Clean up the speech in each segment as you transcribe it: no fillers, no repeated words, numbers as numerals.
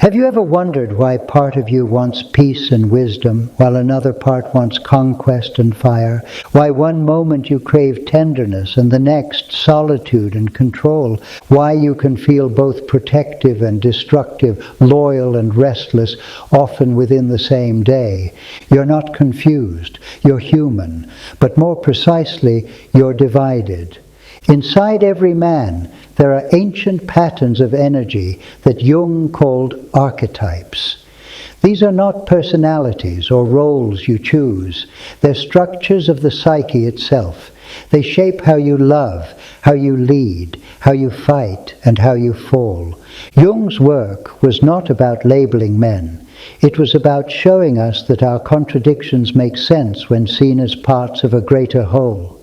Have you ever wondered why part of you wants peace and wisdom, while another part wants conquest and fire? Why one moment you crave tenderness and the next solitude and control? Why you can feel both protective and destructive, loyal and restless, often within the same day? You're not confused, you're human, but more precisely, you're divided. Inside every man, there are ancient patterns of energy that Jung called archetypes. These are not personalities or roles you choose. They're structures of the psyche itself. They shape how you love, how you lead, how you fight, and how you fall. Jung's work was not about labeling men. It was about showing us that our contradictions make sense when seen as parts of a greater whole.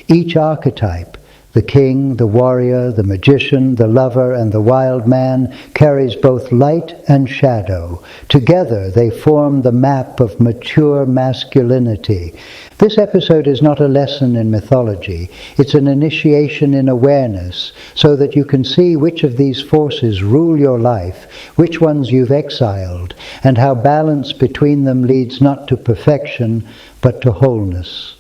Each archetype, the king, the warrior, the magician, the lover, and the wild man, carries both light and shadow. Together they form the map of mature masculinity. This episode is not a lesson in mythology. It's an initiation in awareness, so that you can see which of these forces rule your life, which ones you've exiled, and how balance between them leads not to perfection, but to wholeness.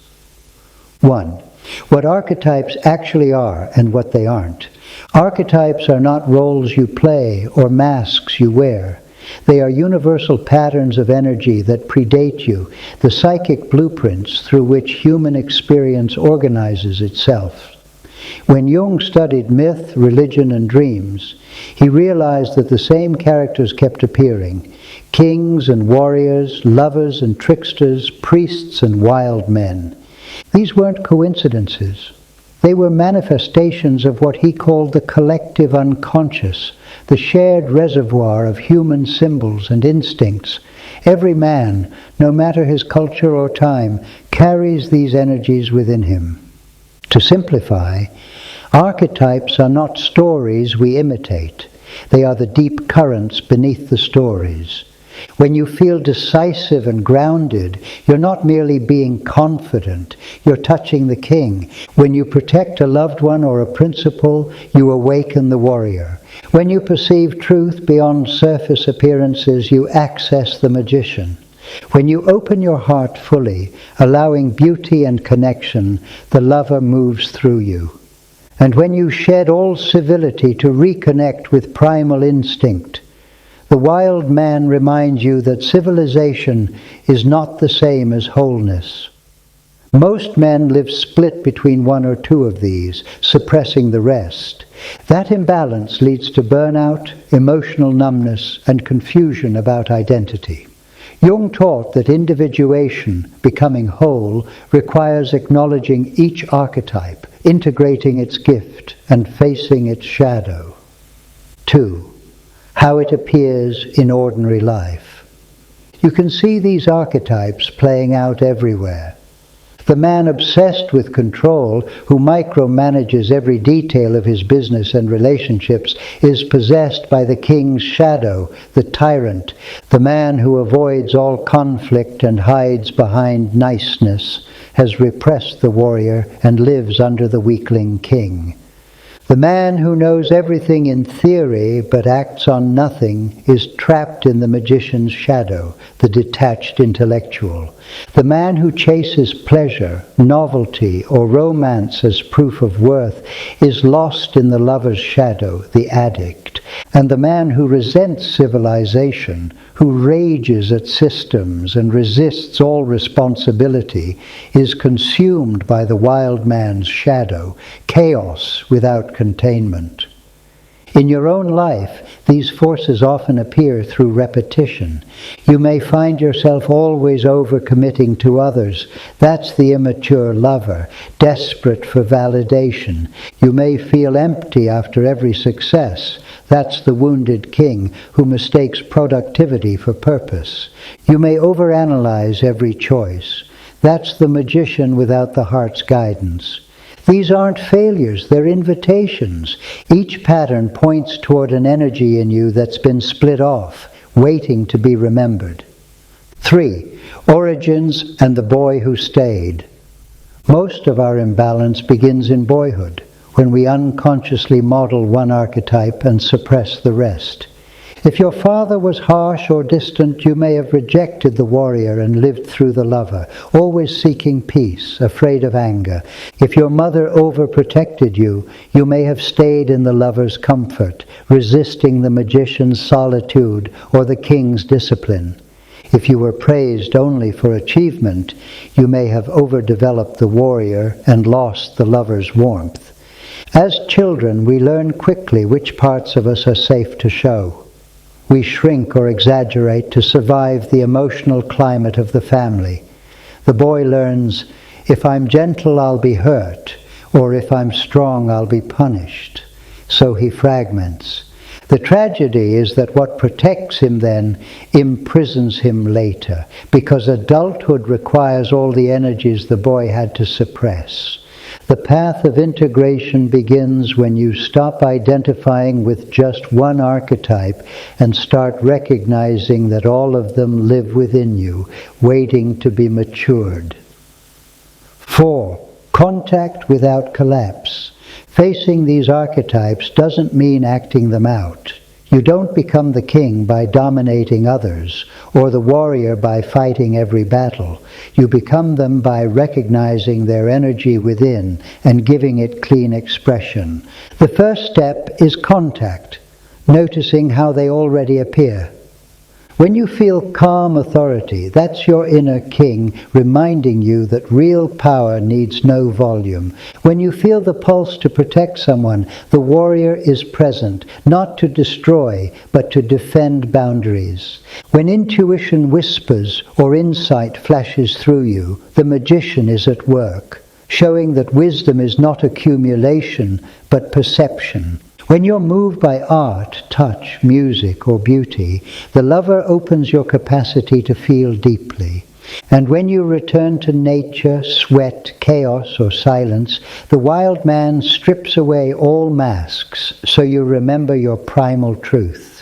1. What archetypes actually are and what they aren't. Archetypes are not roles you play or masks you wear. They are universal patterns of energy that predate you, the psychic blueprints through which human experience organizes itself. When Jung studied myth, religion, and dreams, he realized that the same characters kept appearing: kings and warriors, lovers and tricksters, priests and wild men. These weren't coincidences. They were manifestations of what he called the collective unconscious, the shared reservoir of human symbols and instincts. Every man, no matter his culture or time, carries these energies within him. To simplify, archetypes are not stories we imitate. They are the deep currents beneath the stories. When you feel decisive and grounded, you're not merely being confident, you're touching the king. When you protect a loved one or a principle, you awaken the warrior. When you perceive truth beyond surface appearances, you access the magician. When you open your heart fully, allowing beauty and connection, the lover moves through you. And when you shed all civility to reconnect with primal instinct, the wild man reminds you that civilization is not the same as wholeness. Most men live split between one or two of these, suppressing the rest. That imbalance leads to burnout, emotional numbness, and confusion about identity. Jung taught that individuation, becoming whole, requires acknowledging each archetype, integrating its gift, and facing its shadow. 2. How it appears in ordinary life. You can see these archetypes playing out everywhere. The man obsessed with control, who micromanages every detail of his business and relationships, is possessed by the king's shadow, the tyrant, the man who avoids all conflict and hides behind niceness, has repressed the warrior and lives under the weakling king. The man who knows everything in theory but acts on nothing is trapped in the magician's shadow, the detached intellectual. The man who chases pleasure, novelty, or romance as proof of worth is lost in the lover's shadow, the addict. And the man who resents civilization, who rages at systems and resists all responsibility, is consumed by the wild man's shadow, chaos without containment. In your own life, these forces often appear through repetition. You may find yourself always overcommitting to others. That's the immature lover, desperate for validation. You may feel empty after every success. That's the wounded king who mistakes productivity for purpose. You may overanalyze every choice. That's the magician without the heart's guidance. These aren't failures, they're invitations. Each pattern points toward an energy in you that's been split off, waiting to be remembered. 3. Origins and the boy who stayed. Most of our imbalance begins in boyhood, when we unconsciously model one archetype and suppress the rest. If your father was harsh or distant, you may have rejected the warrior and lived through the lover, always seeking peace, afraid of anger. If your mother overprotected you, you may have stayed in the lover's comfort, resisting the magician's solitude or the king's discipline. If you were praised only for achievement, you may have overdeveloped the warrior and lost the lover's warmth. As children, we learn quickly which parts of us are safe to show. We shrink or exaggerate to survive the emotional climate of the family. The boy learns, if I'm gentle, I'll be hurt, or if I'm strong, I'll be punished. So he fragments. The tragedy is that what protects him then imprisons him later, because adulthood requires all the energies the boy had to suppress. The path of integration begins when you stop identifying with just one archetype and start recognizing that all of them live within you, waiting to be matured. 4. Contact without collapse. Facing these archetypes doesn't mean acting them out. You don't become the king by dominating others, or the warrior by fighting every battle. You become them by recognizing their energy within and giving it clean expression. The first step is contact, noticing how they already appear. When you feel calm authority, that's your inner king reminding you that real power needs no volume. When you feel the pulse to protect someone, the warrior is present, not to destroy, but to defend boundaries. When intuition whispers or insight flashes through you, the magician is at work, showing that wisdom is not accumulation, but perception. When you're moved by art, touch, music, or beauty, the lover opens your capacity to feel deeply. And when you return to nature, sweat, chaos, or silence, the wild man strips away all masks, so you remember your primal truth.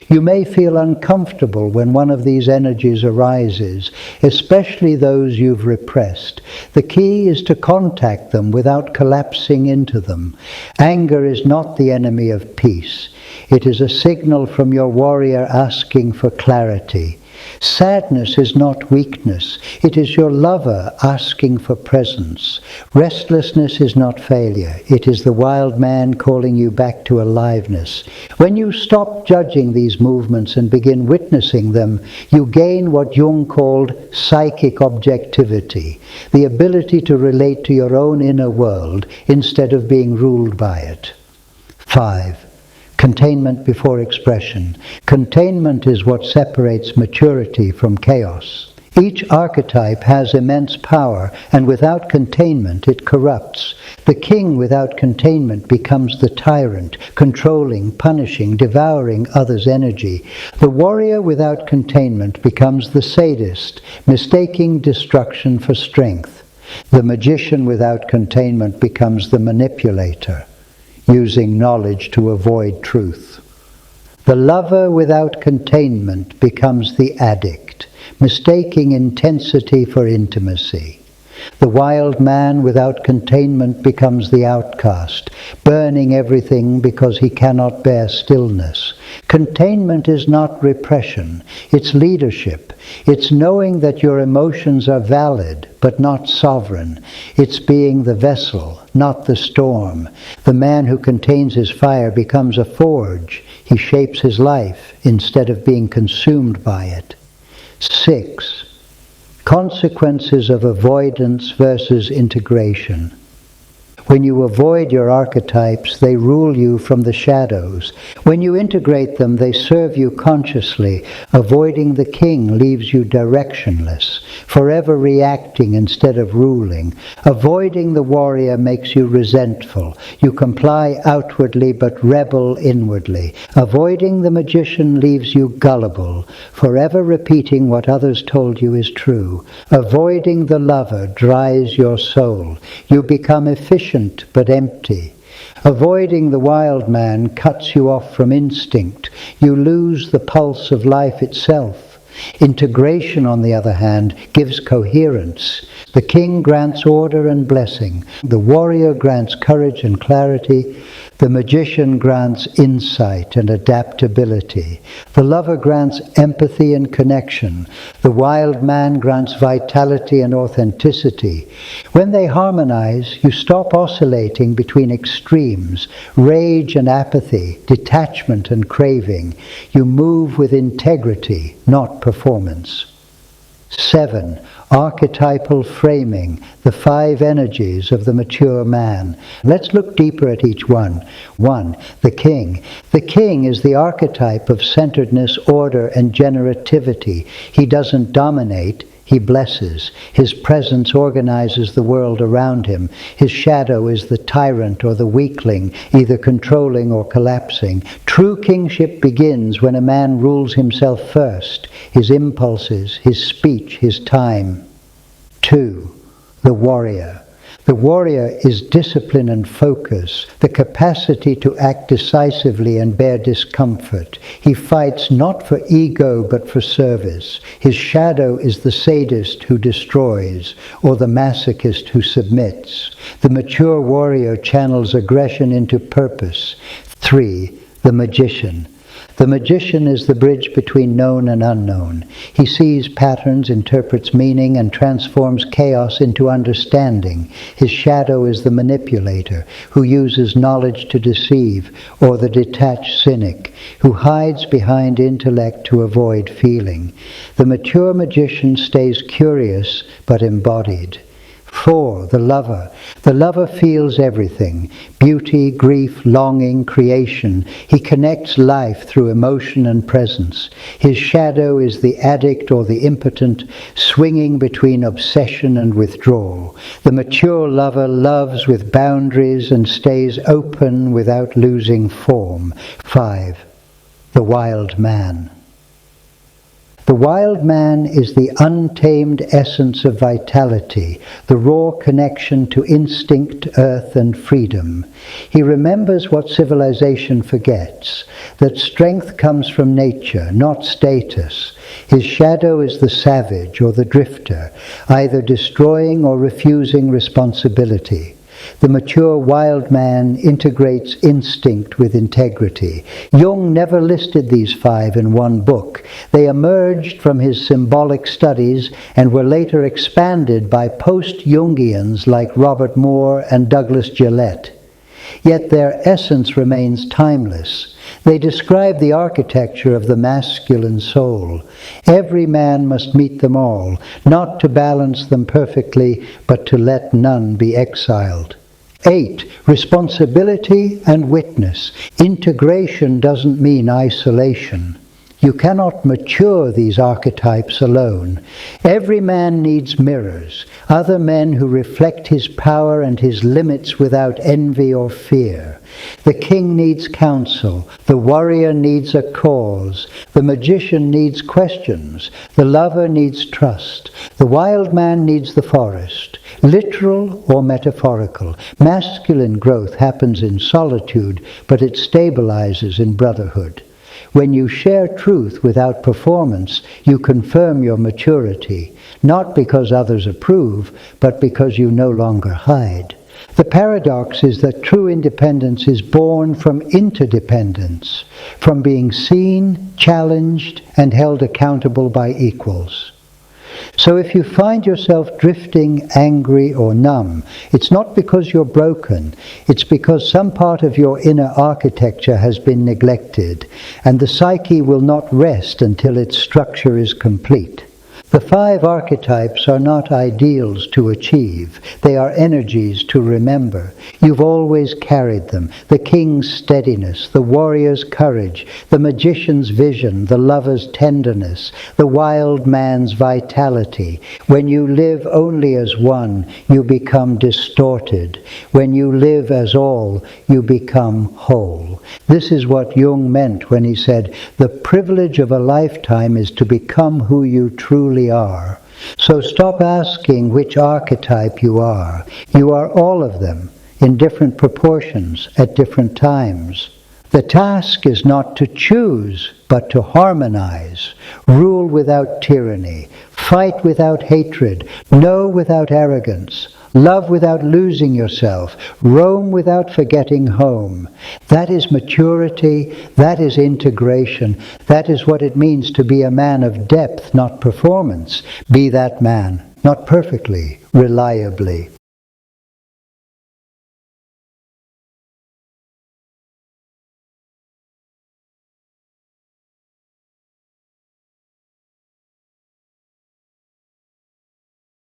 You may feel uncomfortable when one of these energies arises, especially those you've repressed. The key is to contact them without collapsing into them. Anger is not the enemy of peace. It is a signal from your warrior asking for clarity. Sadness is not weakness. It is your lover asking for presence. Restlessness is not failure. It is the wild man calling you back to aliveness. When you stop judging these movements and begin witnessing them, you gain what Jung called psychic objectivity, the ability to relate to your own inner world instead of being ruled by it. 5. Containment before expression. Containment is what separates maturity from chaos. Each archetype has immense power, and without containment it corrupts. The king without containment becomes the tyrant, controlling, punishing, devouring others' energy. The warrior without containment becomes the sadist, mistaking destruction for strength. The magician without containment becomes the manipulator, using knowledge to avoid truth. The lover without containment becomes the addict, mistaking intensity for intimacy. The wild man without containment becomes the outcast, burning everything because he cannot bear stillness. Containment is not repression, it's leadership. It's knowing that your emotions are valid, but not sovereign. It's being the vessel, not the storm. The man who contains his fire becomes a forge. He shapes his life instead of being consumed by it. 6. Consequences of avoidance versus integration. When you avoid your archetypes, they rule you from the shadows. When you integrate them, they serve you consciously. Avoiding the king leaves you directionless, forever reacting instead of ruling. Avoiding the warrior makes you resentful. You comply outwardly but rebel inwardly. Avoiding the magician leaves you gullible, forever repeating what others told you is true. Avoiding the lover dries your soul. You become efficient but empty. Avoiding the wild man cuts you off from instinct. You lose the pulse of life itself. Integration, on the other hand, gives coherence. The king grants order and blessing. The warrior grants courage and clarity. The magician grants insight and adaptability. The lover grants empathy and connection. The wild man grants vitality and authenticity. When they harmonize, you stop oscillating between extremes, rage and apathy, detachment and craving. You move with integrity, not performance. 7. Archetypal framing, the 5 energies of the mature man. Let's look deeper at each one. 1. The king. The king is the archetype of centeredness, order, and generativity. He doesn't dominate, he blesses. His presence organizes the world around him. His shadow is the tyrant or the weakling, either controlling or collapsing. True kingship begins when a man rules himself first, his impulses, his speech, his time. 2. The warrior. The warrior is discipline and focus, the capacity to act decisively and bear discomfort. He fights not for ego but for service. His shadow is the sadist who destroys, or the masochist who submits. The mature warrior channels aggression into purpose. 3. The magician. The magician is the bridge between known and unknown. He sees patterns, interprets meaning, and transforms chaos into understanding. His shadow is the manipulator, who uses knowledge to deceive, or the detached cynic, who hides behind intellect to avoid feeling. The mature magician stays curious but embodied. 4. The lover. The lover feels everything: beauty, grief, longing, creation. He connects life through emotion and presence. His shadow is the addict or the impotent, swinging between obsession and withdrawal. The mature lover loves with boundaries and stays open without losing form. 5. The wild man. The wild man is the untamed essence of vitality, the raw connection to instinct, earth, and freedom. He remembers what civilization forgets, that strength comes from nature, not status. His shadow is the savage or the drifter, either destroying or refusing responsibility. The mature wild man integrates instinct with integrity. Jung never listed these 5 in one book. They emerged from his symbolic studies and were later expanded by post-Jungians like Robert Moore and Douglas Gillette. Yet their essence remains timeless. They describe the architecture of the masculine soul. Every man must meet them all, not to balance them perfectly, but to let none be exiled. 8. Responsibility and witness. Integration doesn't mean isolation. You cannot mature these archetypes alone. Every man needs mirrors, other men who reflect his power and his limits without envy or fear. The king needs counsel, the warrior needs a cause, the magician needs questions, the lover needs trust, the wild man needs the forest. Literal or metaphorical, masculine growth happens in solitude, but it stabilizes in brotherhood. When you share truth without performance, you confirm your maturity, not because others approve, but because you no longer hide. The paradox is that true independence is born from interdependence, from being seen, challenged, and held accountable by equals. So if you find yourself drifting, angry, or numb, it's not because you're broken. It's because some part of your inner architecture has been neglected, and the psyche will not rest until its structure is complete. The 5 archetypes are not ideals to achieve. They are energies to remember. You've always carried them. The king's steadiness, the warrior's courage, the magician's vision, the lover's tenderness, the wild man's vitality. When you live only as one, you become distorted. When you live as all, you become whole. This is what Jung meant when he said, "The privilege of a lifetime is to become who you truly are." So stop asking which archetype you are. You are all of them, in different proportions, at different times. The task is not to choose, but to harmonize. Rule without tyranny. Fight without hatred. Know without arrogance. Love without losing yourself. Roam without forgetting home. That is maturity. That is integration. That is what it means to be a man of depth, not performance. Be that man. Not perfectly, reliably.